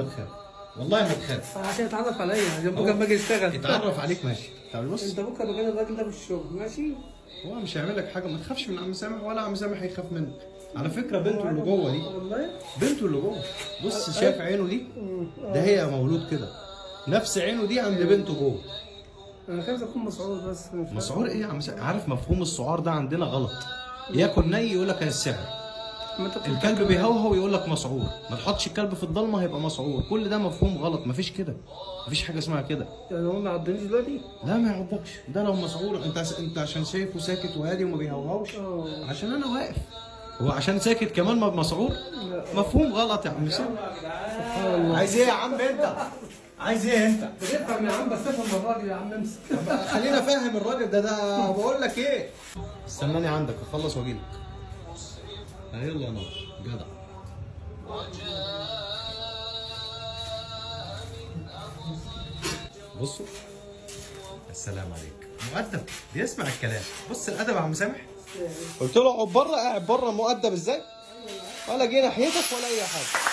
ما تخاف، والله ما تخاف. عشان يتعرف عليا، عشان بكره لما اجي اشتغل يتعرف عليك ماشي. طب بص، انت بكره مكان الراجل ده في الشغل ماشي. هو مش هيعمل لك حاجه، ما تخافش من عم سامح ولا عم سامح هيخاف منك. على فكره بنته اللي جوه دي، والله بنته اللي جوه، بص شايف عينه دي؟ ده هي مولود كده، نفس عينه دي عند بنته جوه. انا خايف اكون مسعور بس. مسعور ايه يا عم سامح؟ عارف مفهوم السعار ده عندنا غلط. ياكل ني يقول لك هيسعر، الكلب بيهوهو يقول لك مسعور، ما تحطش الكلب في الضلمه هيبقى مسعور. كل ده مفهوم غلط، مفيش كده، مفيش حاجه اسمها كده. يعني هو ما يعضنيش دلوقتي؟ لا ما يعضكش، ده لو مسعور انت عشان شايفه ساكت وهادي وما بيهوهوش، عشان انا واقف. هو عشان ساكت كمان ما مسعور؟ مفهوم غلط يا عم سامح. سبحان الله. عايز ايه يا عم انت؟ عايز ايه انت؟ بتفهم يا عم، بس افهم الراجل يا عم، امسك. خلينا فاهم الراجل ده بقول لك ايه. استناني عندك اخلص واجيلك. يلا يا نور جدع. بصوا، السلام عليك. مؤدب بيسمع الكلام. بص الادب يا عم سامح. قلت له اقعد بره، قاعد بره مؤدب ازاي؟ ولا جه ناحيتك ولا اي حاجه.